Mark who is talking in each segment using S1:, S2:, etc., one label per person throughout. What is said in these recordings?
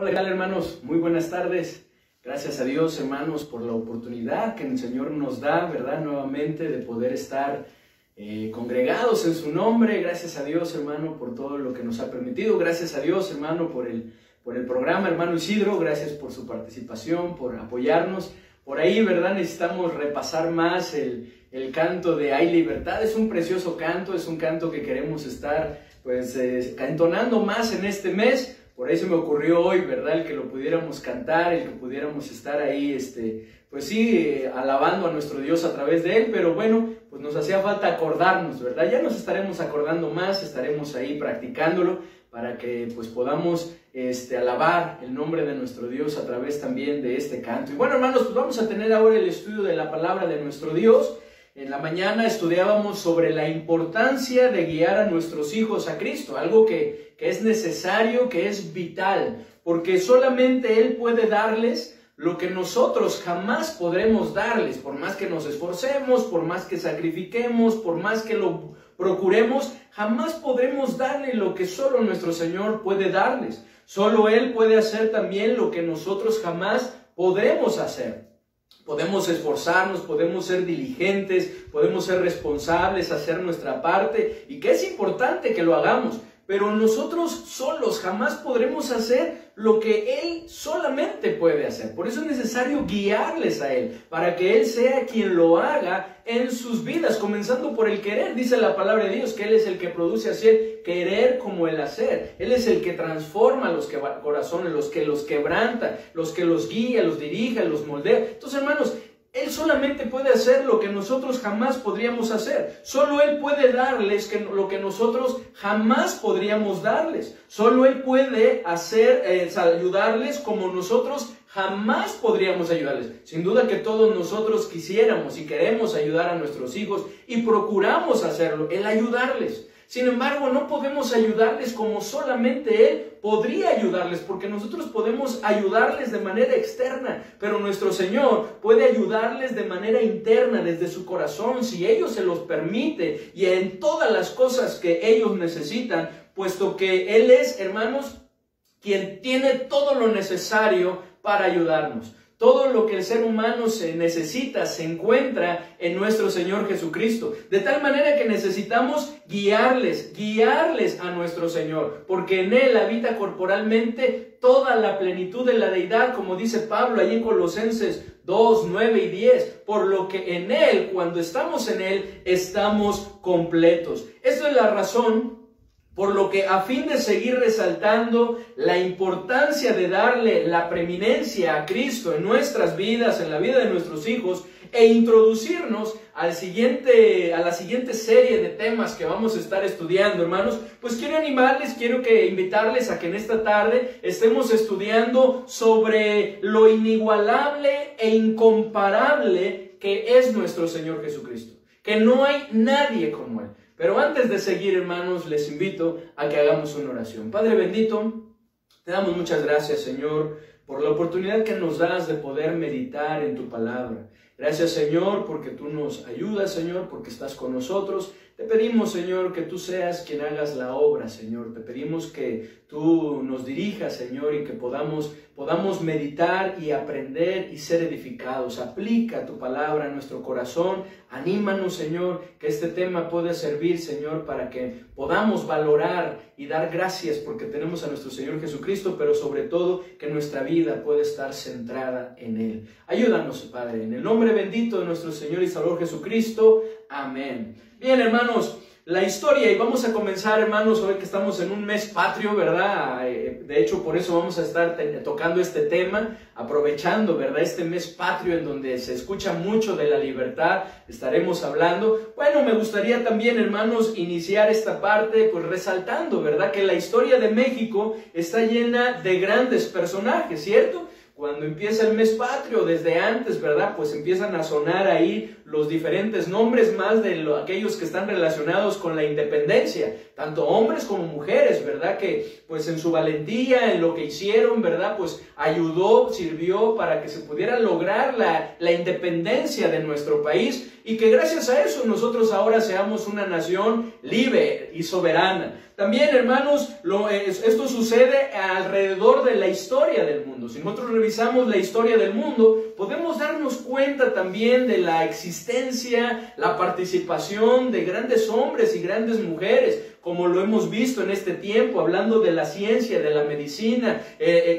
S1: Hola, ¿qué tal, hermanos? Muy buenas tardes. Gracias a Dios, hermanos, por la oportunidad que el Señor nos da, ¿verdad? Nuevamente de poder estar congregados en su nombre. Gracias a Dios, hermano, por todo lo que nos ha permitido. Gracias a Dios, hermano, por el programa, hermano Isidro. Gracias por su participación, por apoyarnos. Por ahí, ¿verdad? Necesitamos repasar más el canto de Hay Libertad. Es un precioso canto, es un canto que queremos estar, pues, entonando más en este mes. Por ahí se me ocurrió hoy, ¿verdad? El que lo pudiéramos cantar, el que pudiéramos estar ahí, pues sí, alabando a nuestro Dios a través de él, pero bueno, pues nos hacía falta acordarnos, ¿verdad? Ya nos estaremos acordando más, estaremos ahí practicándolo para que pues podamos alabar el nombre de nuestro Dios a través también de este canto. Y bueno, hermanos, pues vamos a tener ahora el estudio de la palabra de nuestro Dios. En la mañana estudiábamos sobre la importancia de guiar a nuestros hijos a Cristo, algo que es necesario, que es vital, porque solamente Él puede darles lo que nosotros jamás podremos darles, por más que nos esforcemos, por más que sacrifiquemos, por más que lo procuremos, jamás podremos darle lo que solo nuestro Señor puede darles. Solo Él puede hacer también lo que nosotros jamás podremos hacer. Podemos esforzarnos, podemos ser diligentes, podemos ser responsables, hacer nuestra parte, y que es importante que lo hagamos, pero nosotros solos jamás podremos hacer lo que Él solamente puede hacer. Por eso es necesario guiarles a Él, para que Él sea quien lo haga en sus vidas, comenzando por el querer. Dice la palabra de Dios que Él es el que produce así el querer como el hacer. Él es el que transforma los corazones, los que los quebranta, los que los guía, los dirige, los moldea. Entonces, hermanos, Él solamente puede hacer lo que nosotros jamás podríamos hacer. Solo Él puede darles lo que nosotros jamás podríamos darles. Solo Él puede ayudarles como nosotros jamás podríamos ayudarles. Sin duda que todos nosotros quisiéramos y queremos ayudar a nuestros hijos y procuramos hacerlo, el ayudarles. Sin embargo, no podemos ayudarles como solamente Él podría ayudarles, porque nosotros podemos ayudarles de manera externa, pero nuestro Señor puede ayudarles de manera interna, desde su corazón, si ellos se los permite, y en todas las cosas que ellos necesitan, puesto que Él es, hermanos, quien tiene todo lo necesario para ayudarnos. Todo lo que el ser humano se necesita se encuentra en nuestro Señor Jesucristo. De tal manera que necesitamos guiarles a nuestro Señor, porque en Él habita corporalmente toda la plenitud de la deidad, como dice Pablo ahí en Colosenses 2, 9 y 10, por lo que en Él, cuando estamos en Él, estamos completos. Esta es la razón por lo que, a fin de seguir resaltando la importancia de darle la preeminencia a Cristo en nuestras vidas, en la vida de nuestros hijos, e introducirnos a la siguiente serie de temas que vamos a estar estudiando, hermanos, pues quiero invitarles a que en esta tarde estemos estudiando sobre lo inigualable e incomparable que es nuestro Señor Jesucristo, que no hay nadie como Él. Pero antes de seguir, hermanos, les invito a que hagamos una oración. Padre bendito, te damos muchas gracias, Señor, por la oportunidad que nos das de poder meditar en tu palabra. Gracias, Señor, porque tú nos ayudas, Señor, porque estás con nosotros. Te pedimos, Señor, que tú seas quien hagas la obra, Señor. Te pedimos que tú nos dirijas, Señor, y que podamos meditar y aprender y ser edificados. Aplica tu palabra a nuestro corazón. Anímanos, Señor, que este tema pueda servir, Señor, para que podamos valorar y dar gracias porque tenemos a nuestro Señor Jesucristo, pero sobre todo que nuestra vida pueda estar centrada en Él. Ayúdanos, Padre, en el nombre bendito de nuestro Señor y Salvador Jesucristo. Amén. Bien, hermanos, la historia, y vamos a comenzar, hermanos, hoy que estamos en un mes patrio, ¿verdad? De hecho, por eso vamos a estar tocando este tema, aprovechando, ¿verdad? Este mes patrio en donde se escucha mucho de la libertad, estaremos hablando. Bueno, me gustaría también, hermanos, iniciar esta parte, pues resaltando, ¿verdad? Que la historia de México está llena de grandes personajes, ¿cierto? Cuando empieza el mes patrio, desde antes, ¿verdad? Pues empiezan a sonar ahí los diferentes nombres más de aquellos que están relacionados con la independencia, tanto hombres como mujeres, ¿verdad? Que pues en su valentía, en lo que hicieron, ¿verdad? Pues ayudó, sirvió para que se pudiera lograr la independencia de nuestro país. y que gracias a eso nosotros ahora seamos una nación libre y soberana. También, hermanos, esto sucede alrededor de la historia del mundo. Si nosotros revisamos la historia del mundo, podemos darnos cuenta también de la existencia, la participación de grandes hombres y grandes mujeres, como lo hemos visto en este tiempo, hablando de la ciencia, de la medicina,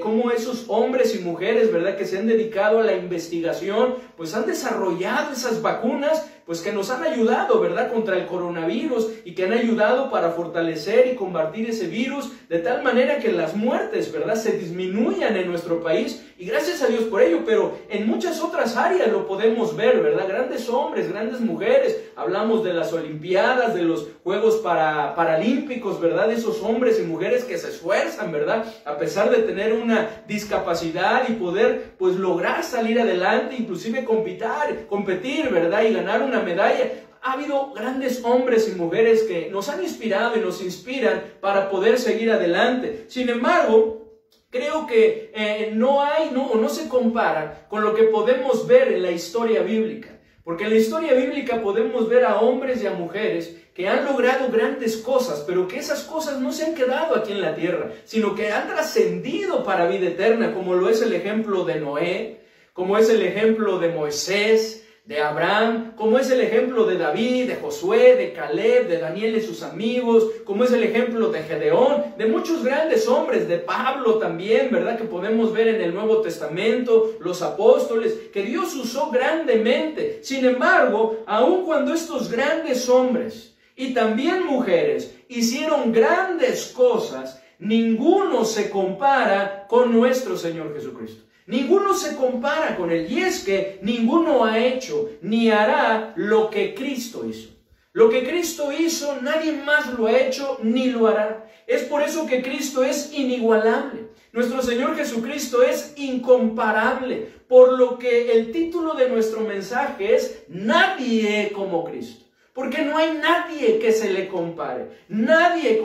S1: cómo esos hombres y mujeres, ¿verdad?, que se han dedicado a la investigación, pues han desarrollado esas vacunas, pues que nos han ayudado, ¿verdad?, contra el coronavirus, y que han ayudado para fortalecer y combatir ese virus, de tal manera que las muertes, ¿verdad?, se disminuyan en nuestro país, y gracias a Dios por ello. Pero en muchas otras áreas lo podemos ver, ¿verdad?, grandes hombres, grandes mujeres, hablamos de las olimpiadas, de los Juegos Paralímpicos, ¿verdad?, esos hombres y mujeres que se esfuerzan, ¿verdad?, a pesar de tener una discapacidad y poder, pues, lograr salir adelante, inclusive competir, ¿verdad?, y ganar una medalla. Ha habido grandes hombres y mujeres que nos han inspirado y nos inspiran para poder seguir adelante. Sin embargo, creo que no se compara con lo que podemos ver en la historia bíblica. Porque en la historia bíblica podemos ver a hombres y a mujeres que han logrado grandes cosas, pero que esas cosas no se han quedado aquí en la tierra, sino que han trascendido para vida eterna, como lo es el ejemplo de Noé, como es el ejemplo de Moisés, de Abraham, como es el ejemplo de David, de Josué, de Caleb, de Daniel y sus amigos, como es el ejemplo de Gedeón, de muchos grandes hombres, de Pablo también, ¿verdad?, que podemos ver en el Nuevo Testamento, los apóstoles, que Dios usó grandemente. Sin embargo, aun cuando estos grandes hombres y también mujeres hicieron grandes cosas, ninguno se compara con nuestro Señor Jesucristo. Ninguno se compara con Él, y es que ninguno ha hecho ni hará lo que Cristo hizo. Lo que Cristo hizo, nadie más lo ha hecho ni lo hará. Es por eso que Cristo es inigualable. Nuestro Señor Jesucristo es incomparable, por lo que el título de nuestro mensaje es Nadie como Cristo. Porque no hay nadie que se le compare, nadie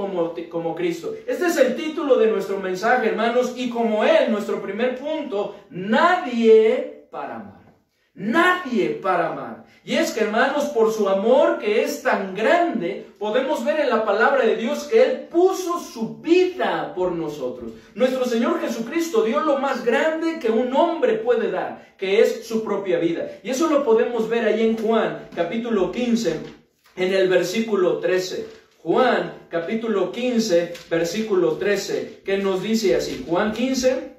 S1: como Cristo. Este es el título de nuestro mensaje, hermanos, y como Él, nuestro primer punto, nadie para amar. Nadie para amar. Y es que, hermanos, por su amor que es tan grande, podemos ver en la palabra de Dios que Él puso su vida por nosotros. Nuestro Señor Jesucristo dio lo más grande que un hombre puede dar, que es su propia vida. Y eso lo podemos ver ahí en Juan, capítulo 15, en el versículo 13. Juan, capítulo 15, versículo 13, que nos dice así. Juan 15,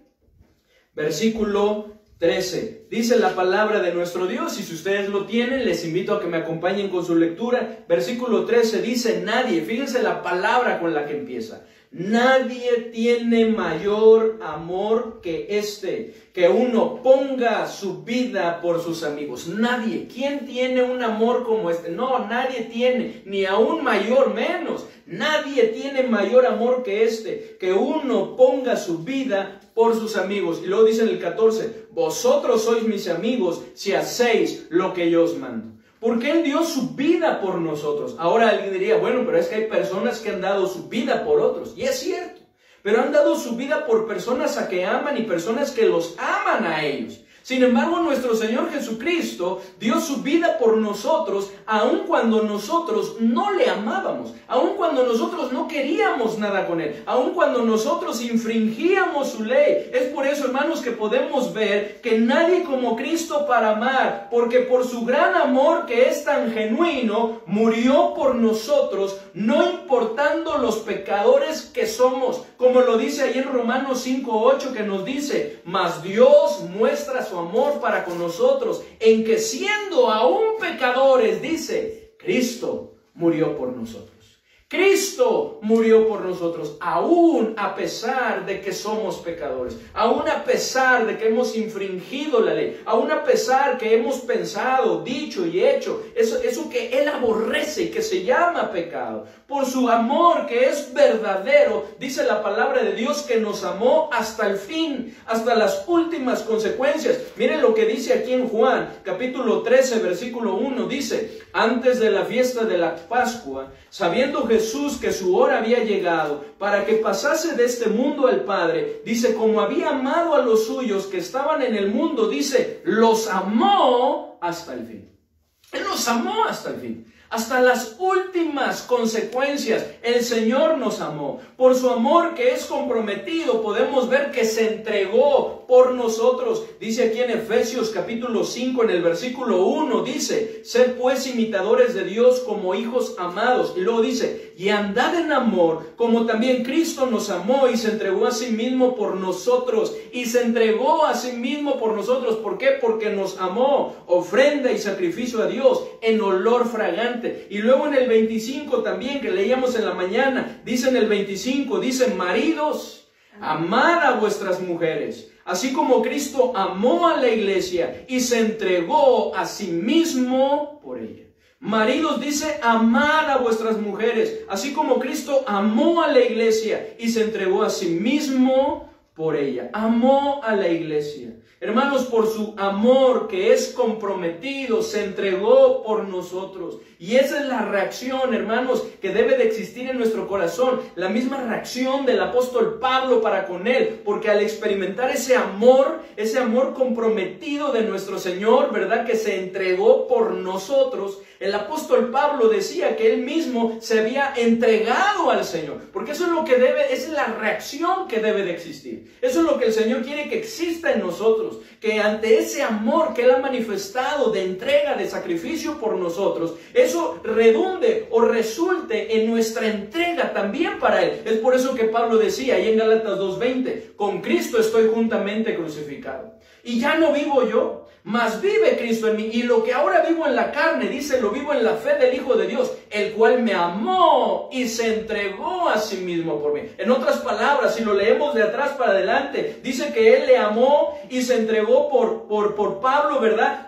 S1: versículo 13. Dice la palabra de nuestro Dios, y si ustedes lo tienen, les invito a que me acompañen con su lectura. Versículo 13 dice, nadie, fíjense la palabra con la que empieza. Nadie tiene mayor amor que este, que uno ponga su vida por sus amigos. Nadie. ¿Quién tiene un amor como este? No, nadie tiene, ni aún mayor menos. Nadie tiene mayor amor que este, que uno ponga su vida por sus amigos. Y luego dice en el 14, vosotros sois mis amigos si hacéis lo que yo os mando. Porque Él dio su vida por nosotros. Ahora alguien diría, bueno, pero es que hay personas que han dado su vida por otros. Y es cierto. Pero han dado su vida por personas a que aman y personas que los aman a ellos. Sin embargo, nuestro Señor Jesucristo dio su vida por nosotros, aun cuando nosotros no le amábamos, aun cuando nosotros no queríamos nada con Él, aun cuando nosotros infringíamos su ley. Es por eso, hermanos, que podemos ver que nadie como Cristo para amar, porque por su gran amor que es tan genuino, murió por nosotros, no importando los pecadores que somos, como lo dice ahí en Romanos 5:8, que nos dice, mas Dios muestra su amor para con nosotros, en que siendo aún pecadores, dice, Cristo murió por nosotros. Cristo murió por nosotros, aún a pesar de que somos pecadores, aún a pesar de que hemos infringido la ley, aún a pesar que hemos pensado, dicho y hecho eso que Él aborrece y que se llama pecado. Por su amor que es verdadero, dice la palabra de Dios que nos amó hasta el fin, hasta las últimas consecuencias. Miren lo que dice aquí en Juan, capítulo 13, versículo 1, dice, antes de la fiesta de la Pascua, sabiendo Jesús que su hora había llegado para que pasase de este mundo al Padre, dice, como había amado a los suyos que estaban en el mundo, dice, los amó hasta el fin. Él nos amó hasta el fin. Hasta las últimas consecuencias, el Señor nos amó. Por su amor que es comprometido, podemos ver que se entregó por nosotros. Dice aquí en Efesios capítulo 5, en el versículo 1, dice, sed pues imitadores de Dios como hijos amados. Y luego dice, y andad en amor, como también Cristo nos amó y se entregó a sí mismo por nosotros. Y se entregó a sí mismo por nosotros. ¿Por qué? Porque nos amó. Ofrenda y sacrificio a Dios en olor fragante. Y luego en el 25 también, que leíamos en la mañana, dice en el 25, dice, maridos, amad a vuestras mujeres, así como Cristo amó a la iglesia y se entregó a sí mismo por ella. Maridos, dice, amad a vuestras mujeres, así como Cristo amó a la iglesia y se entregó a sí mismo por ella. Amó a la iglesia. Hermanos, por su amor que es comprometido, se entregó por nosotros. Y esa es la reacción, hermanos, que debe de existir en nuestro corazón. La misma reacción del apóstol Pablo para con él. Porque al experimentar ese amor comprometido de nuestro Señor, ¿verdad? Que se entregó por nosotros. El apóstol Pablo decía que él mismo se había entregado al Señor. Porque eso es lo que esa es la reacción que debe de existir. Eso es lo que el Señor quiere que exista en nosotros. Que ante ese amor que Él ha manifestado de entrega, de sacrificio por nosotros, eso redunde o resulte en nuestra entrega también para Él. Es por eso que Pablo decía ahí en Gálatas 2:20, con Cristo estoy juntamente crucificado. Y ya no vivo yo, mas vive Cristo en mí. Y lo que ahora vivo en la carne, dice, lo vivo en la fe del Hijo de Dios, el cual me amó y se entregó a sí mismo por mí. En otras palabras, si lo leemos de atrás para adelante, dice que Él le amó y se entregó por Pablo, ¿verdad?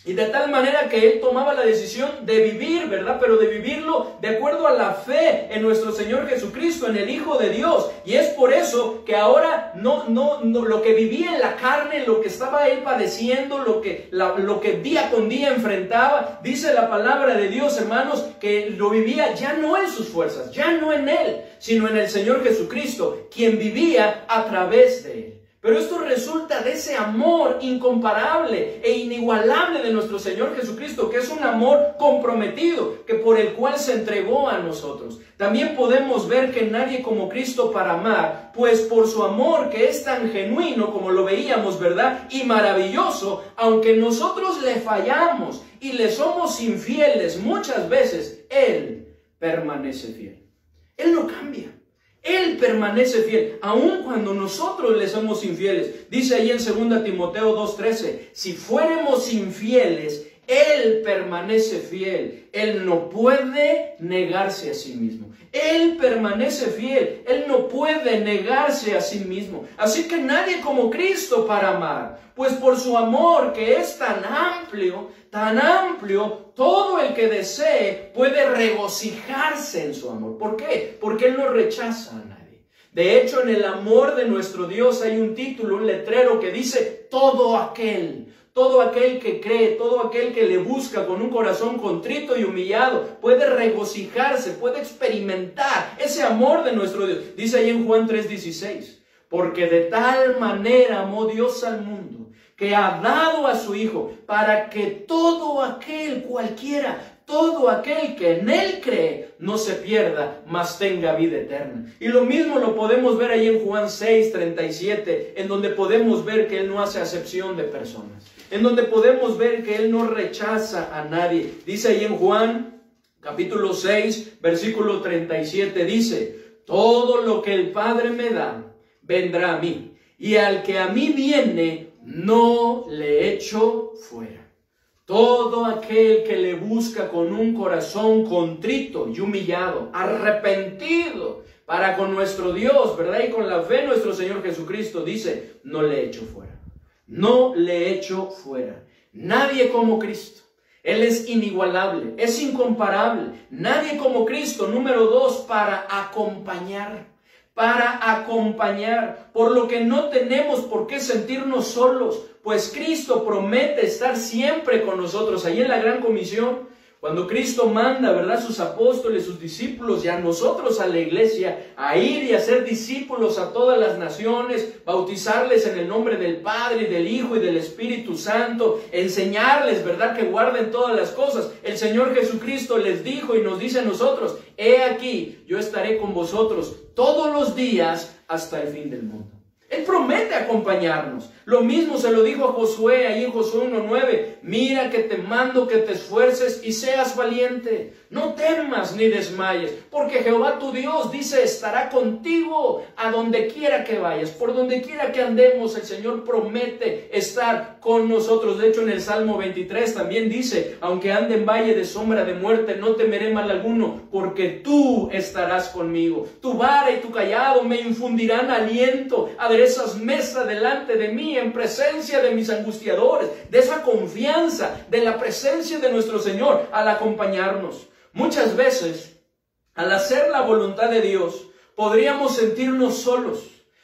S1: Y de tal manera que él tomaba la decisión de vivir, ¿verdad? Pero de vivirlo de acuerdo a la fe en nuestro Señor Jesucristo, en el Hijo de Dios. Y es por eso que ahora no lo que vivía en la carne, lo que estaba él padeciendo, lo que día con día enfrentaba, dice la palabra de Dios, hermanos, que lo vivía ya no en sus fuerzas, ya no en él, sino en el Señor Jesucristo, quien vivía a través de él. Pero esto resulta de ese amor incomparable e inigualable de nuestro Señor Jesucristo, que es un amor comprometido, que por el cual se entregó a nosotros. También podemos ver que nadie como Cristo para amar, pues por su amor que es tan genuino como lo veíamos, ¿verdad? Y maravilloso, aunque nosotros le fallamos y le somos infieles muchas veces, Él permanece fiel. Él no cambia. Él permanece fiel, aun cuando nosotros le somos infieles. Dice ahí en 2 Timoteo 2:13, si fuéramos infieles, Él permanece fiel. Él no puede negarse a sí mismo. Él permanece fiel. Él no puede negarse a sí mismo. Así que nadie como Cristo para amar. Pues por su amor que es tan amplio, todo el que desee puede regocijarse en su amor. ¿Por qué? Porque Él no rechaza a nadie. De hecho, en el amor de nuestro Dios hay un título, un letrero que dice todo aquel que cree, todo aquel que le busca con un corazón contrito y humillado, puede regocijarse, puede experimentar ese amor de nuestro Dios. Dice ahí en Juan 3:16, porque de tal manera amó Dios al mundo, que ha dado a su Hijo, para que todo aquel que en Él cree, no se pierda, mas tenga vida eterna. Y lo mismo lo podemos ver ahí en Juan 6:37, en donde podemos ver que Él no hace acepción de personas, en donde podemos ver que Él no rechaza a nadie. Dice ahí en Juan, capítulo 6, versículo 37, dice, todo lo que el Padre me da, vendrá a mí, y al que a mí viene, no le echo fuera. Todo aquel que le busca con un corazón contrito y humillado, arrepentido para con nuestro Dios, ¿verdad? Y con la fe en nuestro Señor Jesucristo, dice, no le echo fuera. No le echo fuera. Nadie como Cristo. Él es inigualable, es incomparable. Nadie como Cristo, número 2, para acompañar. Por lo que no tenemos por qué sentirnos solos, pues Cristo promete estar siempre con nosotros. Ahí en la Gran Comisión, Cuando Cristo manda, ¿verdad?, sus apóstoles, sus discípulos y a nosotros, a la iglesia, a ir y a ser discípulos a todas las naciones, bautizarles en el nombre del Padre, y del Hijo y del Espíritu Santo, enseñarles, ¿verdad?, que guarden todas las cosas. El Señor Jesucristo les dijo y nos dice a nosotros: he aquí, yo estaré con vosotros todos los días hasta el fin del mundo. Él promete acompañarnos. Lo mismo se lo dijo a Josué, ahí en Josué 1:9. Mira que te mando que te esfuerces y seas valiente. No temas ni desmayes, porque Jehová tu Dios, dice, estará contigo a donde quiera que vayas. Por donde quiera que andemos, el Señor promete estar con nosotros. De hecho, en el Salmo 23 también dice: aunque ande en valle de sombra de muerte, no temeré mal alguno, porque tú estarás conmigo. Tu vara y tu cayado me infundirán aliento. Aderezas mesa delante de mí en presencia de mis angustiadores. De esa confianza, de la presencia de nuestro Señor al acompañarnos. Muchas veces, al hacer la voluntad de Dios, podríamos sentirnos solos,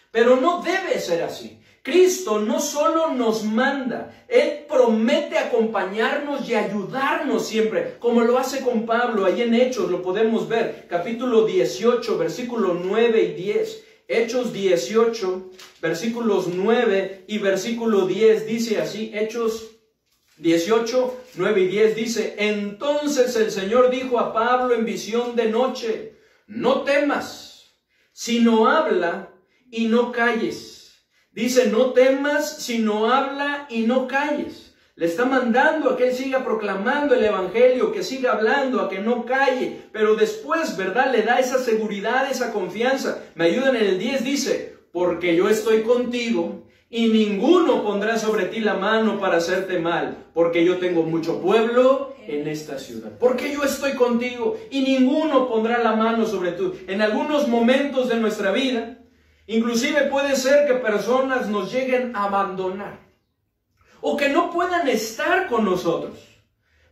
S1: pero no debe ser así. Cristo no solo nos manda, Él promete acompañarnos y ayudarnos siempre, como lo hace con Pablo. Ahí en Hechos lo podemos ver, capítulo 18, versículos 9 y 10. Hechos 18, versículos 9 y versículo 10, dice así, Hechos 18, 9 y 10 dice: entonces el Señor dijo a Pablo en visión de noche: no temas, sino habla y no calles. Dice: no temas, sino habla y no calles. Le está mandando a que él siga proclamando el evangelio, que siga hablando, a que no calle. Pero después, ¿verdad?, le da esa seguridad, esa confianza. Me ayudan en el 10, dice: porque yo estoy contigo y ninguno pondrá sobre ti la mano para hacerte mal, porque yo tengo mucho pueblo en esta ciudad. Porque yo estoy contigo y ninguno pondrá la mano sobre ti. En algunos momentos de nuestra vida, inclusive puede ser que personas nos lleguen a abandonar o que no puedan estar con nosotros.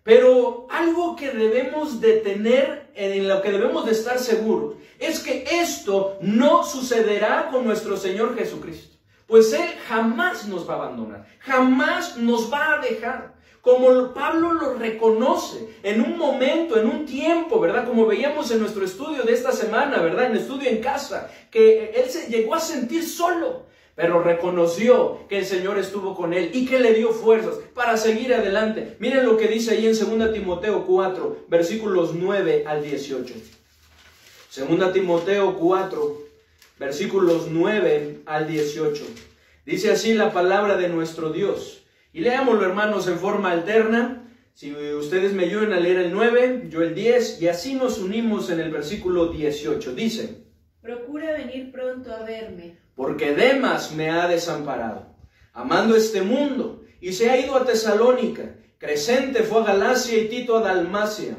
S1: Pero algo que debemos de tener, en lo que debemos de estar seguros, es que esto no sucederá con nuestro Señor Jesucristo. Pues Él jamás nos va a abandonar, jamás nos va a dejar. Como Pablo lo reconoce en un momento, en un tiempo, ¿verdad? Como veíamos en nuestro estudio de esta semana, ¿verdad? En el estudio en casa, que él se llegó a sentir solo, pero reconoció que el Señor estuvo con él y que le dio fuerzas para seguir adelante. Miren lo que dice ahí en 2 Timoteo 4, versículos 9 al 18. 2 Timoteo 4, versículos 9 al 18. Dice así la palabra de nuestro Dios. Y leámoslo, hermanos, en forma alterna. Si ustedes me ayudan a leer el 9, yo el 10, y así nos unimos en el versículo 18. Dice:
S2: procura venir pronto a verme,
S1: porque Demas me ha desamparado, amando este mundo, y se ha ido a Tesalónica. Crescente fue a Galacia y Tito a Dalmacia.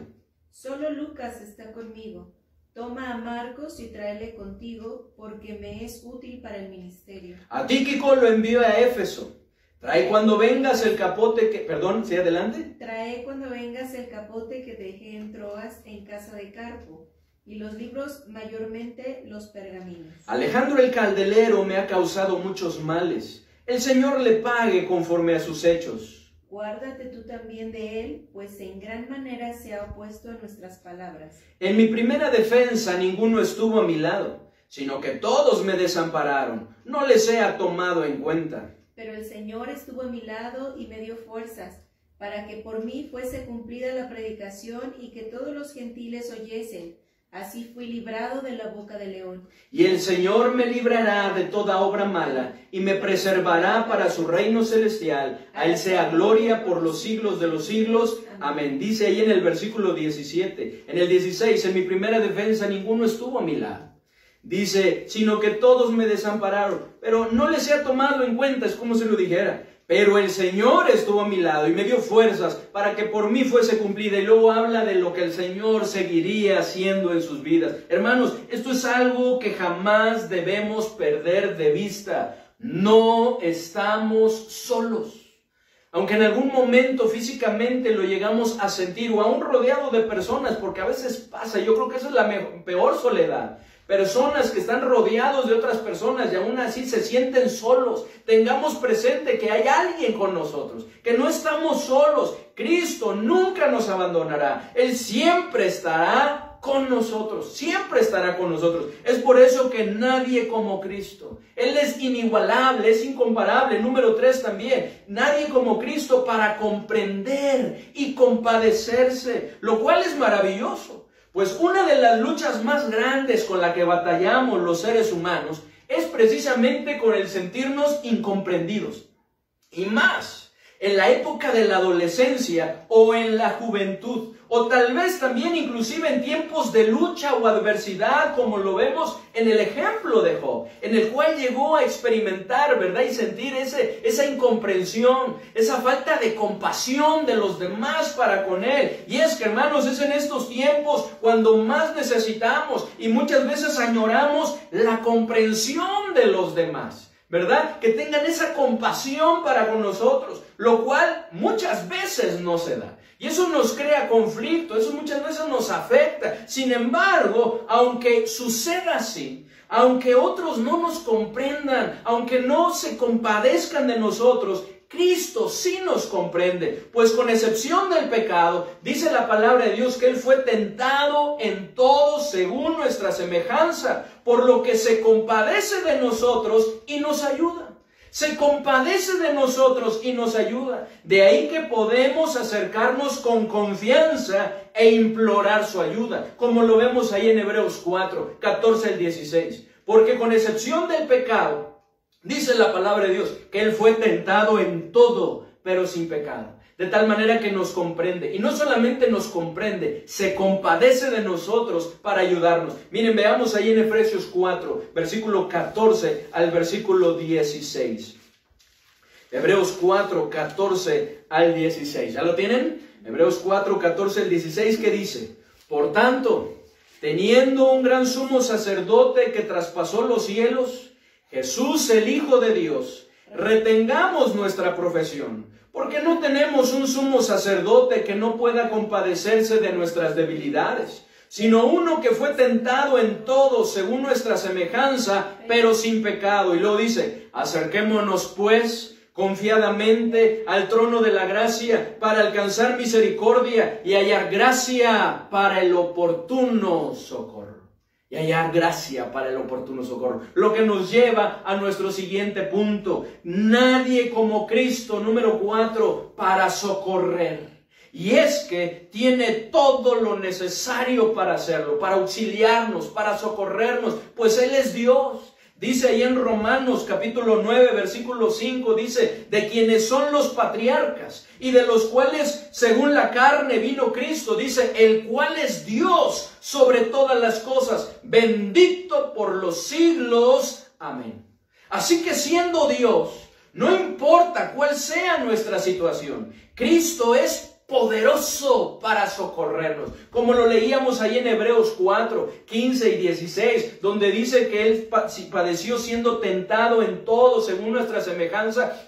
S2: Solo Lucas está conmigo. Toma a Marcos y tráele contigo, porque me es útil para el ministerio.
S1: A Tíquico lo envío a Éfeso. Trae cuando vengas el capote que... Perdón, ¿sí, adelante?
S2: Trae cuando vengas el capote que dejé en Troas en casa de Carpo, y los libros, mayormente los pergaminos.
S1: Alejandro el caldelero me ha causado muchos males. El Señor le pague conforme a sus hechos.
S2: Guárdate tú también de él, pues en gran manera se ha opuesto a nuestras palabras.
S1: En mi primera defensa ninguno estuvo a mi lado, sino que todos me desampararon. No les he tomado en cuenta.
S2: Pero el Señor estuvo a mi lado y me dio fuerzas, para que por mí fuese cumplida la predicación y que todos los gentiles oyesen. Así fui librado de la boca del león.
S1: Y el Señor me librará de toda obra mala, y me preservará para su reino celestial. A Él sea gloria por los siglos de los siglos. Amén. Dice ahí en el versículo 17. En el 16, en mi primera defensa ninguno estuvo a mi lado. Dice, sino que todos me desampararon. Pero no les he tomado en cuenta, es como si lo dijera. Pero el Señor estuvo a mi lado y me dio fuerzas para que por mí fuese cumplida. Y luego habla de lo que el Señor seguiría haciendo en sus vidas. Hermanos, esto es algo que jamás debemos perder de vista. No estamos solos. Aunque en algún momento físicamente lo llegamos a sentir o aún rodeado de personas, porque a veces pasa, yo creo que esa es la peor soledad. personas que están rodeados de otras personas y aún así se sienten solos. Tengamos presente que hay alguien con nosotros, que no estamos solos. Cristo nunca nos abandonará. Él siempre estará con nosotros, siempre estará con nosotros. Es por eso que nadie como Cristo. Él es inigualable, es incomparable. Número 3 también, nadie como Cristo para comprender y compadecerse, lo cual es maravilloso. Pues una de las luchas más grandes con la que batallamos los seres humanos es precisamente con el sentirnos incomprendidos. Y más en la época de la adolescencia o en la juventud, o tal vez también inclusive en tiempos de lucha o adversidad, como lo vemos en el ejemplo de Job, en el cual llegó a experimentar, ¿verdad? Y sentir esa incomprensión, esa falta de compasión de los demás para con él. Y es que, hermanos, es en estos tiempos cuando más necesitamos y muchas veces añoramos la comprensión de los demás, ¿verdad? Que tengan esa compasión para con nosotros, lo cual muchas veces no se da. Y eso nos crea conflicto, eso muchas veces nos afecta. Sin embargo, aunque suceda así, aunque otros no nos comprendan, aunque no se compadezcan de nosotros, Cristo sí nos comprende, pues con excepción del pecado, dice la palabra de Dios que Él fue tentado en todo según nuestra semejanza, por lo que se compadece de nosotros y nos ayuda. Se compadece de nosotros y nos ayuda. De ahí que podemos acercarnos con confianza e implorar su ayuda, como lo vemos ahí en Hebreos 4, 14 al 16. Porque con excepción del pecado, dice la palabra de Dios que Él fue tentado en todo, pero sin pecado. De tal manera que nos comprende. Y no solamente nos comprende, se compadece de nosotros para ayudarnos. Miren, veamos ahí en Efesios 4, versículo 14 al versículo 16. Hebreos 4, 14 al 16. ¿Ya lo tienen? Hebreos 4, 14 al 16, ¿qué dice? Por tanto, teniendo un gran sumo sacerdote que traspasó los cielos, Jesús el Hijo de Dios, retengamos nuestra profesión. Porque no tenemos un sumo sacerdote que no pueda compadecerse de nuestras debilidades, sino uno que fue tentado en todo según nuestra semejanza, pero sin pecado. Y luego dice, acerquémonos pues confiadamente al trono de la gracia para alcanzar misericordia y hallar gracia para el oportuno socorro. Y hallar gracia para el oportuno socorro. Lo que nos lleva a nuestro siguiente punto. Nadie como Cristo, número 4, para socorrer. Y es que tiene todo lo necesario para hacerlo, para auxiliarnos, para socorrernos, pues Él es Dios. Dice ahí en Romanos capítulo 9, versículo 5, dice, de quienes son los patriarcas y de los cuales según la carne vino Cristo, dice, el cual es Dios sobre todas las cosas, bendito por los siglos. Amén. Así que siendo Dios, no importa cuál sea nuestra situación, Cristo es poderoso para socorrernos, como lo leíamos ahí en Hebreos 4, 15 y 16, donde dice que Él padeció siendo tentado en todo según nuestra semejanza,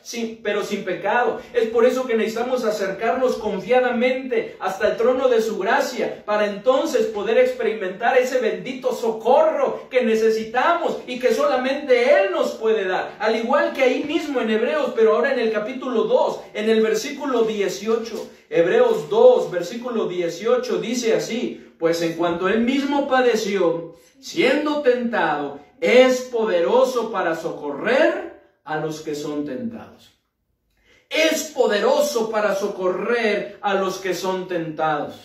S1: pero sin pecado. Es por eso que necesitamos acercarnos confiadamente hasta el trono de su gracia, para entonces poder experimentar ese bendito socorro que necesitamos y que solamente Él nos puede dar. Al igual que ahí mismo en Hebreos, pero ahora en el capítulo 2, en el versículo 18, Hebreos 2, versículo 18 dice así, pues en cuanto Él mismo padeció, siendo tentado, es poderoso para socorrer a los que son tentados. Es poderoso para socorrer a los que son tentados.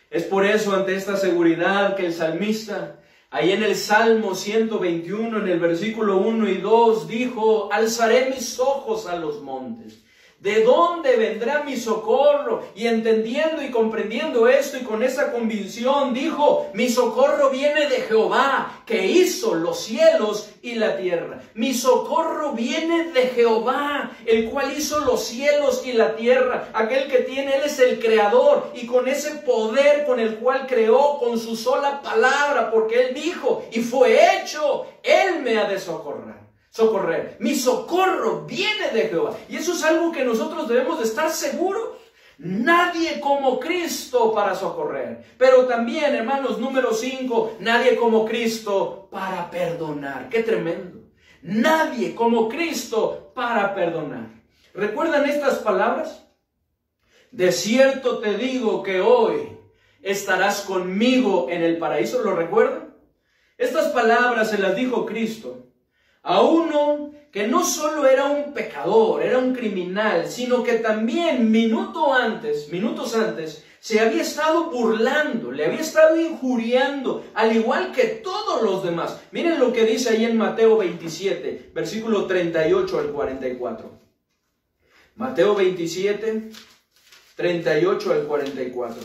S1: Es por eso, ante esta seguridad, que el salmista, ahí en el Salmo 121, en el versículo 1 y 2, dijo, alzaré mis ojos a los montes. ¿De dónde vendrá mi socorro? Y entendiendo y comprendiendo esto y con esa convicción dijo, mi socorro viene de Jehová, que hizo los cielos y la tierra. Mi socorro viene de Jehová, el cual hizo los cielos y la tierra. Aquel que tiene, Él es el creador, y con ese poder con el cual creó, con su sola palabra, porque Él dijo, y fue hecho, Él me ha de socorrer. Mi socorro viene de Jehová. Y eso es algo que nosotros debemos de estar seguros. nadie como Cristo para socorrer. Pero también, hermanos, número 5, nadie como Cristo para perdonar. ¡Qué tremendo! Nadie como Cristo para perdonar. ¿Recuerdan estas palabras? De cierto te digo que hoy estarás conmigo en el paraíso. ¿Lo recuerdan? Estas palabras se las dijo Cristo a uno que no solo era un pecador, era un criminal, sino que también minutos antes, se había estado burlando, le había estado injuriando, al igual que todos los demás. Miren lo que dice ahí en Mateo 27, versículo 38 al 44. Mateo 27, 38 al 44.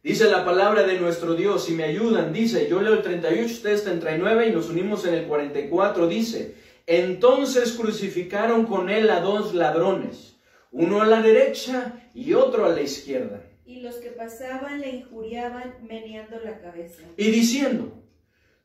S1: Dice la palabra de nuestro Dios, si me ayudan, dice, yo leo el 38, ustedes 39 y nos unimos en el 44, dice, entonces crucificaron con él a 2 ladrones, uno a la derecha y otro a la izquierda.
S2: Y los que pasaban le injuriaban meneando la cabeza.
S1: Y diciendo,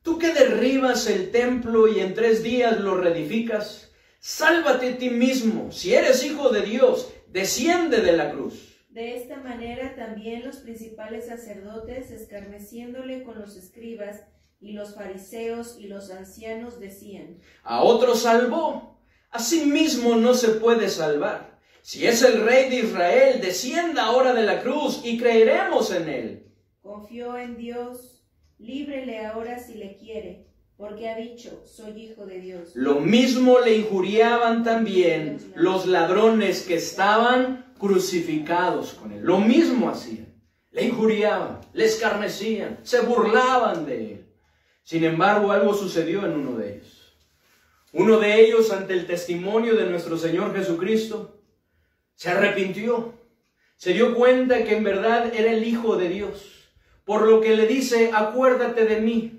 S1: tú que derribas el templo y en 3 días lo reedificas, sálvate a ti mismo, si eres hijo de Dios, desciende de la cruz.
S2: De esta manera también los principales sacerdotes, escarneciéndole con los escribas y los fariseos y los ancianos, decían, a otro salvó, a sí mismo no se puede salvar. Si es el Rey de Israel, descienda ahora de la cruz y creeremos en él. Confió en Dios, líbrele ahora si le quiere, porque ha dicho, soy hijo de Dios. Lo mismo le injuriaban también los ladrones que estaban crucificados con él. Lo mismo hacían. Le injuriaban, le escarnecían, se burlaban de él. Sin embargo, algo sucedió en uno de ellos. Uno de ellos, ante el testimonio de nuestro Señor Jesucristo, se arrepintió. Se dio cuenta que en verdad era el Hijo de Dios. Por lo que le dice, acuérdate de mí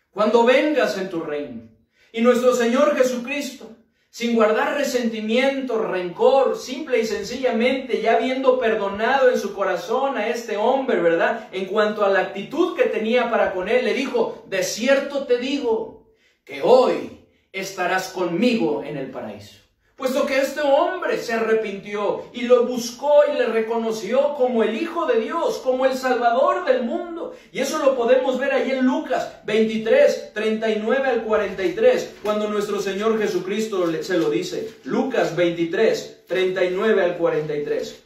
S2: cuando vengas en tu reino. Y nuestro Señor Jesucristo, sin guardar resentimiento, rencor, simple y sencillamente ya habiendo perdonado en su corazón a este hombre, ¿verdad? En cuanto a la actitud que tenía para con él, le dijo, de cierto te digo que hoy estarás conmigo en el paraíso. Puesto que este hombre se arrepintió y lo buscó y le reconoció como el Hijo de Dios, como el Salvador del mundo. Y eso lo podemos ver ahí en Lucas 23, 39 al 43, cuando nuestro Señor Jesucristo se lo dice. Lucas 23, 39 al 43,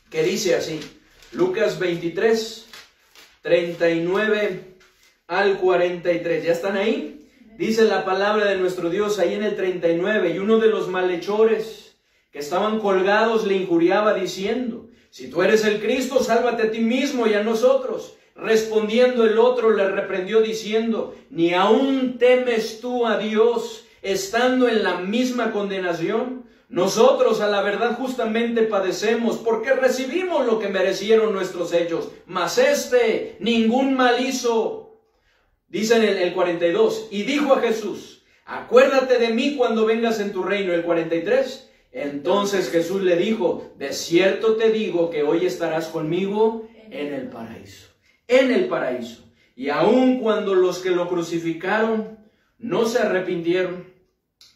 S2: que dice así. Lucas 23, 39 al 43. ¿Ya están ahí? Dice la palabra de nuestro Dios ahí en el 39, y uno de los malhechores que estaban colgados le injuriaba diciendo, si tú eres el Cristo, sálvate a ti mismo y a nosotros. Respondiendo el otro le reprendió diciendo, ¿ni aún temes tú a Dios estando en la misma condenación? Nosotros a la verdad justamente padecemos porque recibimos lo que merecieron nuestros hechos, mas este ningún mal hizo. Dice en el 42, y dijo a Jesús, acuérdate de mí cuando vengas en tu reino. El 43, entonces Jesús le dijo, de cierto te digo que hoy estarás conmigo en el paraíso. En el paraíso. Y aun cuando los que lo crucificaron no se arrepintieron,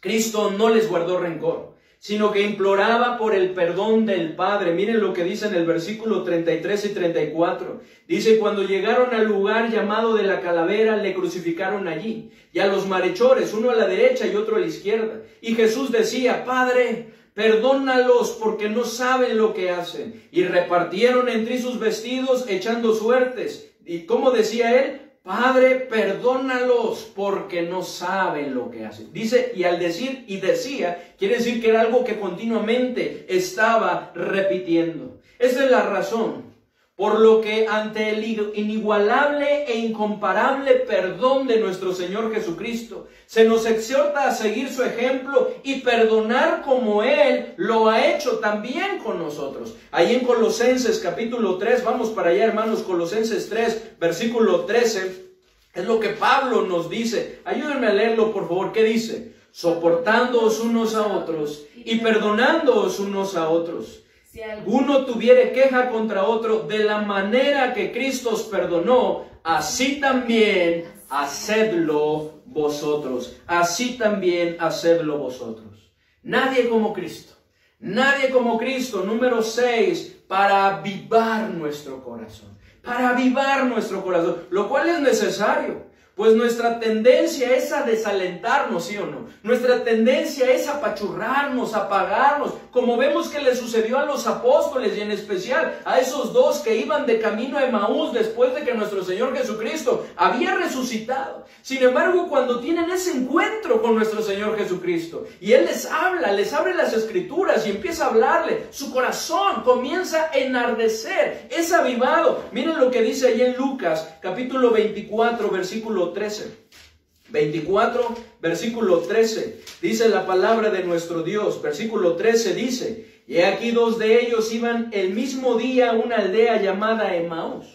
S2: Cristo no les guardó rencor, sino que imploraba por el perdón del Padre. Miren lo que dice en el versículo 33 y 34. Dice, cuando llegaron al lugar llamado de la calavera, le crucificaron allí, y a los malhechores, uno a la derecha y otro a la izquierda. Y Jesús decía, Padre, perdónalos porque no saben lo que hacen. Y repartieron entre sus vestidos echando suertes. ¿Y cómo decía él? Padre, perdónalos porque no saben lo que hacen. Dice, y al decir y decía, quiere decir que era algo que continuamente estaba repitiendo. Esa es la razón por lo que ante el inigualable e incomparable perdón de nuestro Señor Jesucristo, se nos exhorta a seguir su ejemplo y perdonar como Él lo ha hecho también con nosotros. Ahí en Colosenses capítulo 3, vamos para allá hermanos, Colosenses 3, versículo 13, es lo que Pablo nos dice. Ayúdenme a leerlo por favor. ¿Qué dice? Soportándoos unos a otros y perdonándoos unos a otros. Si alguno tuviere queja contra otro, de la manera que Cristo os perdonó, así también hacedlo vosotros. Así también hacedlo vosotros.
S1: Nadie como Cristo. Nadie como Cristo. Número 6, para avivar nuestro corazón. Para avivar nuestro corazón, lo cual es necesario. Pues nuestra tendencia es a desalentarnos, ¿sí o no? Nuestra tendencia es a apachurrarnos, a apagarnos, como vemos que le sucedió a los apóstoles y en especial a esos dos que iban de camino a Emaús después de que nuestro Señor Jesucristo había resucitado. Sin embargo, cuando tienen ese encuentro con nuestro Señor Jesucristo y Él les abre las Escrituras y empieza a hablarle, su corazón comienza a enardecer, es avivado. Miren lo que dice ahí en Lucas, capítulo 24, versículo 13. 24, versículo 13, dice la palabra de nuestro Dios. Versículo 13 dice: y aquí dos de ellos iban el mismo día a una aldea llamada Emaús,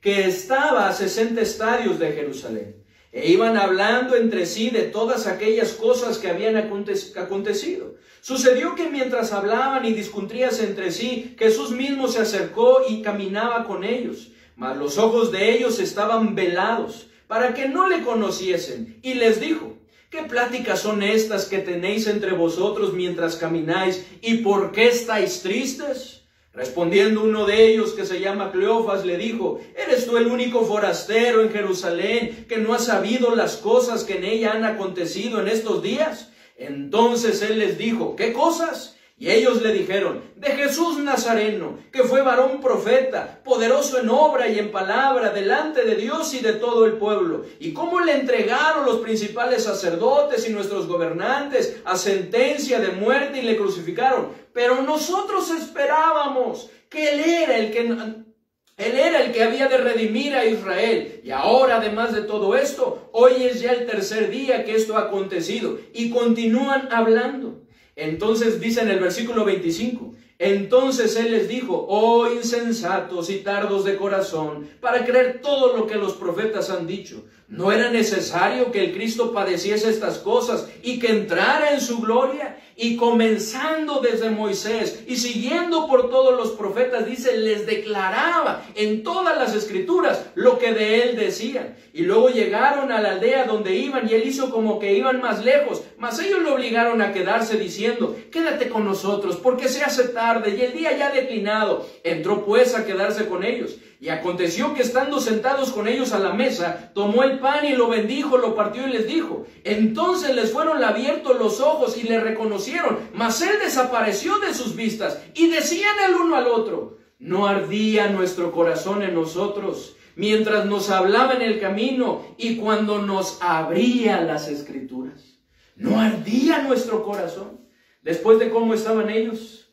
S1: que estaba a 60 estadios de Jerusalén, e iban hablando entre sí de todas aquellas cosas que habían acontecido. Sucedió que mientras hablaban y discutían entre sí, Jesús mismo se acercó y caminaba con ellos, mas los ojos de ellos estaban velados, para que no le conociesen, y les dijo: ¿qué pláticas son estas que tenéis entre vosotros mientras camináis, y por qué estáis tristes? Respondiendo uno de ellos, que se llama Cleofas, le dijo: ¿eres tú el único forastero en Jerusalén que no ha sabido las cosas que en ella han acontecido en estos días? Entonces él les dijo: ¿qué cosas? Y ellos le dijeron: de Jesús Nazareno, que fue varón profeta, poderoso en obra y en palabra delante de Dios y de todo el pueblo, y cómo le entregaron los principales sacerdotes y nuestros gobernantes a sentencia de muerte y le crucificaron. Pero nosotros esperábamos que Él era el que había de redimir a Israel. Y ahora, además de todo esto, hoy es ya el tercer día que esto ha acontecido. Y continúan hablando. Entonces dice en el versículo 25: entonces Él les dijo: oh insensatos y tardos de corazón, para creer todo lo que los profetas han dicho. ¿No era necesario que el Cristo padeciese estas cosas y que entrara en su gloria? Y comenzando desde Moisés y siguiendo por todos los profetas, dice, les declaraba en todas las Escrituras lo que de Él decían. Y luego llegaron a la aldea donde iban, y Él hizo como que iban más lejos, mas ellos lo obligaron a quedarse, diciendo: quédate con nosotros, porque se hace tarde y el día ya ha declinado. Entró pues a quedarse con ellos. Y aconteció que estando sentados con ellos a la mesa, tomó el pan y lo bendijo, lo partió y les dijo. Entonces les fueron abiertos los ojos y le reconocieron, mas Él desapareció de sus vistas. Y decían el uno al otro: ¿no ardía nuestro corazón en nosotros mientras nos hablaba en el camino y cuando nos abría las Escrituras? ¿No ardía nuestro corazón? Después de cómo estaban ellos,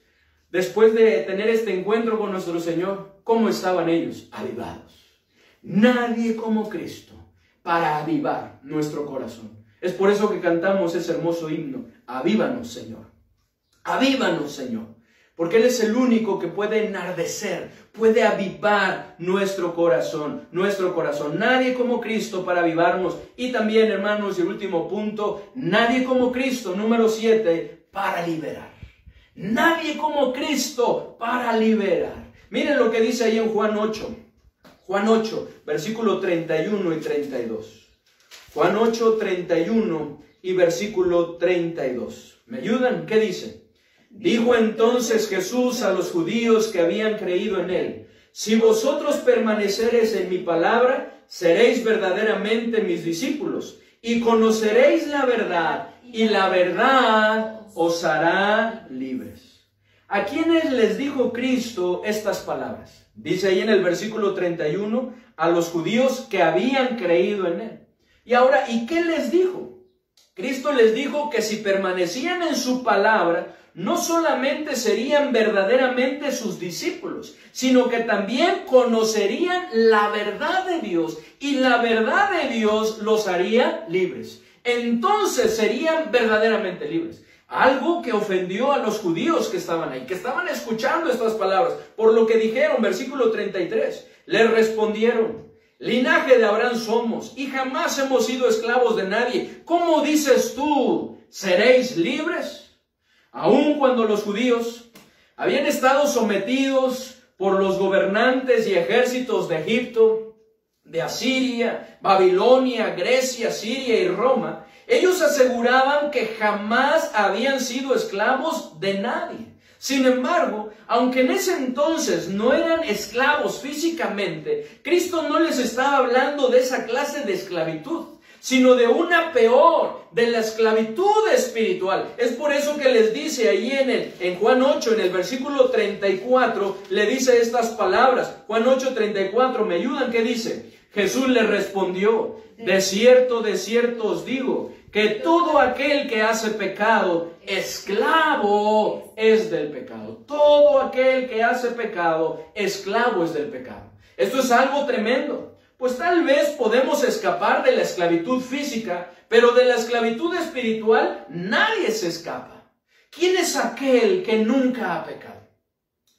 S1: después de tener este encuentro con nuestro Señor, ¿cómo estaban ellos? Avivados. Nadie como Cristo para avivar nuestro corazón. Es por eso que cantamos ese hermoso himno: avívanos, Señor. Avívanos, Señor. Porque Él es el único que puede enardecer, puede avivar nuestro corazón, nuestro corazón. Nadie como Cristo para avivarnos. Y también, hermanos, y el último punto, nadie como Cristo, número 7, para liberar. Nadie como Cristo para liberar. Miren lo que dice ahí en Juan 8. Juan 8, versículo 31 y 32. Juan 8, 31 y versículo 32. ¿Me ayudan? ¿Qué dice? Dijo entonces Jesús a los judíos que habían creído en Él: si vosotros permanecereis en mi palabra, seréis verdaderamente mis discípulos, y conoceréis la verdad, y la verdad os hará libres. ¿A quiénes les dijo Cristo estas palabras? Dice ahí en el versículo 31, a los judíos que habían creído en Él. Y ahora, ¿y qué les dijo? Cristo les dijo que si permanecían en su palabra, no solamente serían verdaderamente sus discípulos, sino que también conocerían la verdad de Dios, y la verdad de Dios los haría libres. Entonces serían verdaderamente libres. Algo que ofendió a los judíos que estaban ahí, que estaban escuchando estas palabras, por lo que dijeron, versículo 33, les respondieron: linaje de Abraham somos, y jamás hemos sido esclavos de nadie. ¿Cómo dices tú, seréis libres? Aun cuando los judíos habían estado sometidos por los gobernantes y ejércitos de Egipto, de Asiria, Babilonia, Grecia, Siria y Roma, ellos aseguraban que jamás habían sido esclavos de nadie. Sin embargo, aunque en ese entonces no eran esclavos físicamente, Cristo no les estaba hablando de esa clase de esclavitud, sino de una peor, de la esclavitud espiritual. Es por eso que les dice ahí en Juan 8, en el versículo 34, le dice estas palabras. Juan 8, 34, ¿me ayudan? ¿Qué dice? Jesús le respondió, de cierto os digo, que todo aquel que hace pecado, esclavo es del pecado. Todo aquel que hace pecado, esclavo es del pecado. Esto es algo tremendo. Pues tal vez podemos escapar de la esclavitud física, pero de la esclavitud espiritual nadie se escapa. ¿Quién es aquel que nunca ha pecado?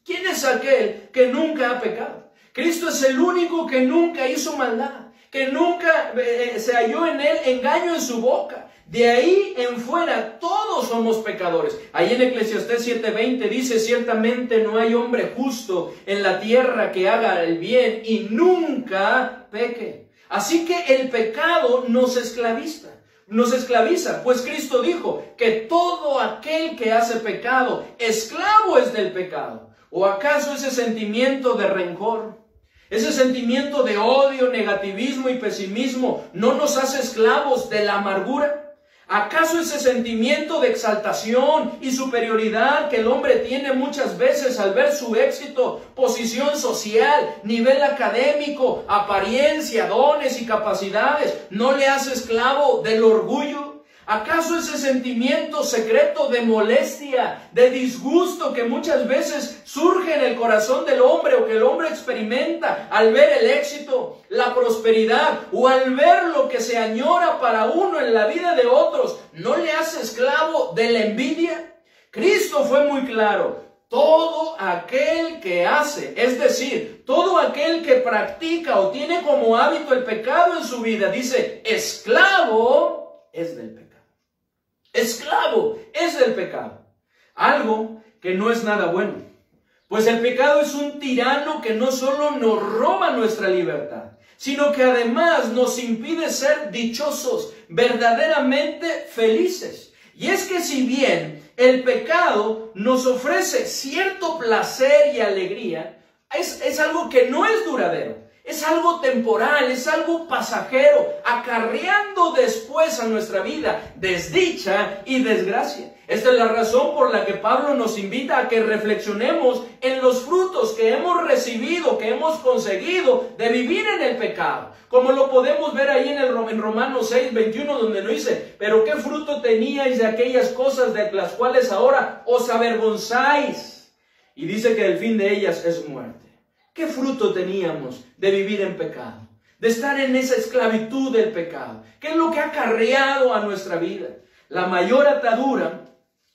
S1: ¿Quién es aquel que nunca ha pecado? Cristo es el único que nunca hizo maldad, que nunca se halló en él engaño en su boca. De ahí en fuera todos somos pecadores. Ahí en Eclesiastés 7:20 dice, ciertamente no hay hombre justo en la tierra que haga el bien y nunca peque. Así que el pecado nos esclaviza, pues Cristo dijo que todo aquel que hace pecado, esclavo es del pecado. ¿O acaso ese sentimiento de rencor, ese sentimiento de odio, negativismo y pesimismo no nos hace esclavos de la amargura? ¿Acaso ese sentimiento de exaltación y superioridad que el hombre tiene muchas veces al ver su éxito, posición social, nivel académico, apariencia, dones y capacidades, no le hace esclavo del orgullo? ¿Acaso ese sentimiento secreto de molestia, de disgusto que muchas veces surge en el corazón del hombre o que el hombre experimenta al ver el éxito, la prosperidad o al ver lo que se añora para uno en la vida de otros, no le hace esclavo de la envidia? Cristo fue muy claro. Todo aquel que hace, es decir, todo aquel que practica o tiene como hábito el pecado en su vida, dice, esclavo es del pecado. Esclavo es del pecado. Algo que no es nada bueno. Pues el pecado es un tirano que no solo nos roba nuestra libertad, sino que además nos impide ser dichosos, verdaderamente felices. Y es que si bien el pecado nos ofrece cierto placer y alegría, es algo que no es duradero. Es algo temporal, es algo pasajero, acarreando después a nuestra vida desdicha y desgracia. Esta es la razón por la que Pablo nos invita a que reflexionemos en los frutos que hemos recibido, que hemos conseguido de vivir en el pecado. Como lo podemos ver ahí en Romanos 6:21, donde nos dice, pero qué fruto teníais de aquellas cosas de las cuales ahora os avergonzáis. Y dice que el fin de ellas es muerte. ¿Qué fruto teníamos de vivir en pecado? De estar en esa esclavitud del pecado. ¿Qué es lo que ha acarreado a nuestra vida? La mayor atadura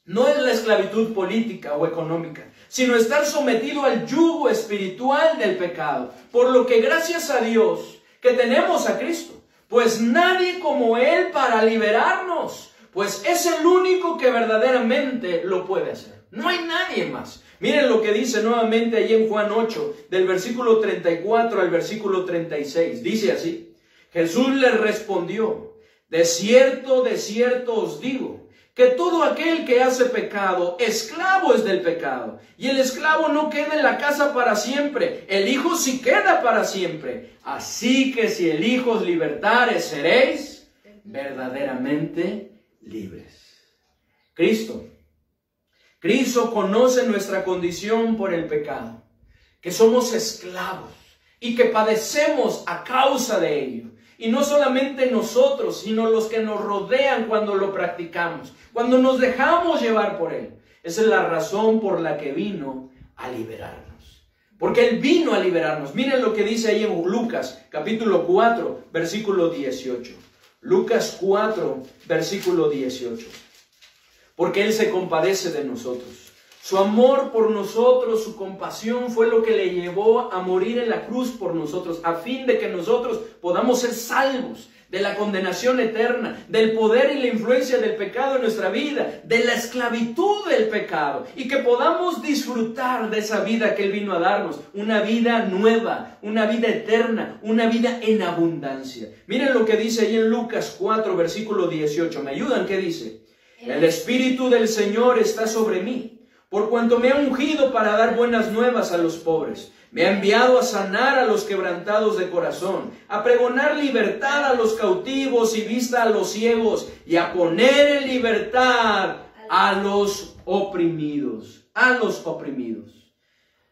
S1: no es la esclavitud política o económica, sino estar sometido al yugo espiritual del pecado. Por lo que gracias a Dios que tenemos a Cristo, pues nadie como Él para liberarnos, pues es el único que verdaderamente lo puede hacer. No hay nadie más. Miren lo que dice nuevamente allí en Juan 8, del versículo 34 al versículo 36. Dice así, Jesús les respondió, de cierto os digo, que todo aquel que hace pecado, esclavo es del pecado. Y el esclavo no queda en la casa para siempre, el Hijo sí queda para siempre. Así que si el Hijo os libertare, seréis verdaderamente libres. Cristo conoce nuestra condición por el pecado, que somos esclavos y que padecemos a causa de ello. Y no solamente nosotros, sino los que nos rodean cuando lo practicamos, cuando nos dejamos llevar por él. Esa es la razón por la que vino a liberarnos. Porque él vino a liberarnos. Miren lo que dice ahí en Lucas, capítulo 4, versículo 18. Lucas 4, versículo 18. Porque él se compadece de nosotros. Su amor por nosotros, su compasión fue lo que le llevó a morir en la cruz por nosotros, a fin de que nosotros podamos ser salvos de la condenación eterna, del poder y la influencia del pecado en nuestra vida, de la esclavitud del pecado, y que podamos disfrutar de esa vida que Él vino a darnos, una vida nueva, una vida eterna, una vida en abundancia. Miren lo que dice ahí en Lucas 4, versículo 18. ¿Me ayudan? ¿Qué dice? El Espíritu del Señor está sobre mí, por cuanto me ha ungido para dar buenas nuevas a los pobres. Me ha enviado a sanar a los quebrantados de corazón, a pregonar libertad a los cautivos y vista a los ciegos, y a poner en libertad a los oprimidos. A los oprimidos.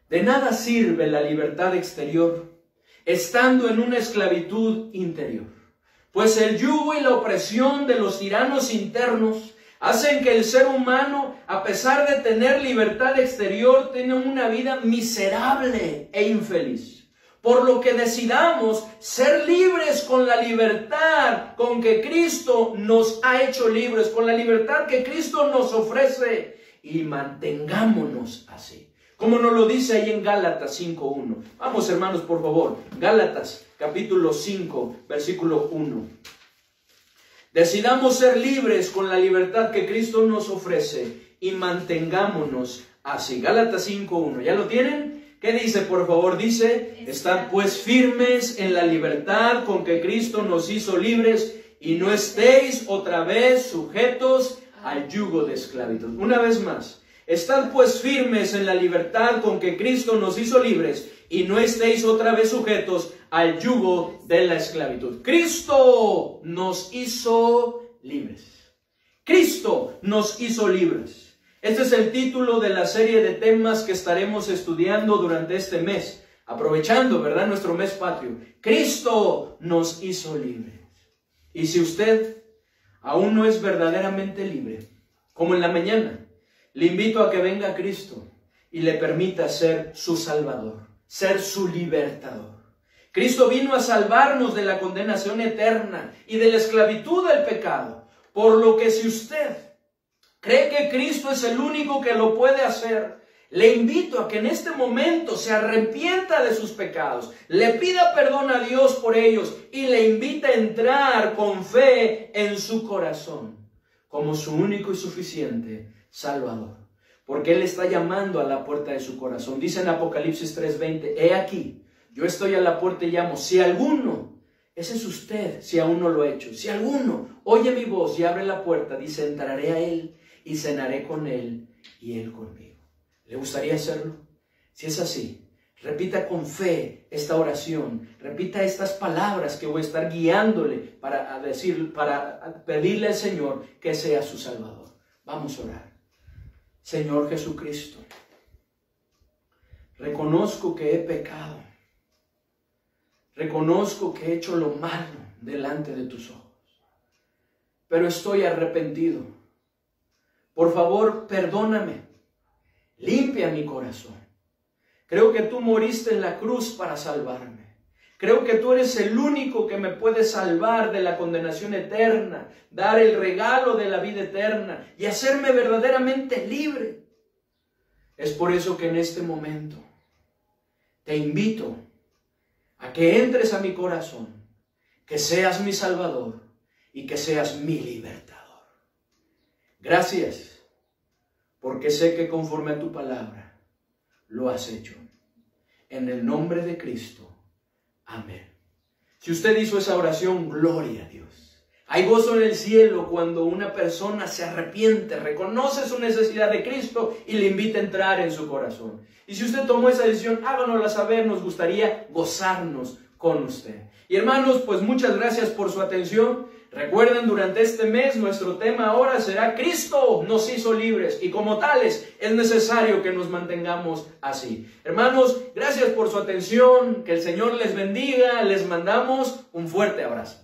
S1: De nada sirve la libertad exterior, estando en una esclavitud interior. Pues el yugo y la opresión de los tiranos internos hacen que el ser humano, a pesar de tener libertad exterior, tenga una vida miserable e infeliz. Por lo que decidamos ser libres con la libertad con que Cristo nos ha hecho libres, con la libertad que Cristo nos ofrece, y mantengámonos así. Como nos lo dice ahí en Gálatas 5:1. Vamos, hermanos, por favor. Gálatas capítulo 5, versículo 1. Decidamos ser libres con la libertad que Cristo nos ofrece y mantengámonos así. Gálatas 5:1. ¿Ya lo tienen? ¿Qué dice, por favor? Dice, estad pues firmes en la libertad con que Cristo nos hizo libres y no estéis otra vez sujetos al yugo de esclavitud. Una vez más, estad pues firmes en la libertad con que Cristo nos hizo libres y no estéis otra vez sujetos al yugo de la esclavitud. Cristo nos hizo libres. Cristo nos hizo libres. Este es el título de la serie de temas que estaremos estudiando durante este mes, aprovechando, ¿verdad?, nuestro mes patrio. Cristo nos hizo libres. Y si usted aún no es verdaderamente libre, como en la mañana, le invito a que venga a Cristo y le permita ser su Salvador, ser su libertador. Cristo vino a salvarnos de la condenación eterna y de la esclavitud del pecado. Por lo que si usted cree que Cristo es el único que lo puede hacer, le invito a que en este momento se arrepienta de sus pecados, le pida perdón a Dios por ellos y le invita a entrar con fe en su corazón como su único y suficiente Salvador. Porque Él está llamando a la puerta de su corazón. Dice en Apocalipsis 3:20, he aquí, yo estoy a la puerta y llamo. Si alguno, ese es usted, si aún no lo ha hecho, si alguno oye mi voz y abre la puerta, dice, entraré a Él y cenaré con Él y Él conmigo. ¿Le gustaría hacerlo? Si es así, repita con fe esta oración, repita estas palabras que voy a estar guiándole para pedirle al Señor que sea su Salvador. Vamos a orar. Señor Jesucristo, reconozco que he pecado, reconozco que he hecho lo malo delante de tus ojos, pero estoy arrepentido. Por favor, perdóname, limpia mi corazón. Creo que tú moriste en la cruz para salvarme. Creo que tú eres el único que me puede salvar de la condenación eterna, dar el regalo de la vida eterna y hacerme verdaderamente libre. Es por eso que en este momento te invito a que entres a mi corazón, que seas mi Salvador y que seas mi libertador. Gracias, porque sé que conforme a tu palabra lo has hecho. En el nombre de Cristo. Amén. Si usted hizo esa oración, gloria a Dios. Hay gozo en el cielo cuando una persona se arrepiente, reconoce su necesidad de Cristo y le invita a entrar en su corazón. Y si usted tomó esa decisión, háganosla saber, nos gustaría gozarnos con usted. Y hermanos, pues muchas gracias por su atención. Recuerden, durante este mes nuestro tema ahora será Cristo nos hizo libres, y como tales es necesario que nos mantengamos así. Hermanos, gracias por su atención, que el Señor les bendiga, les mandamos un fuerte abrazo.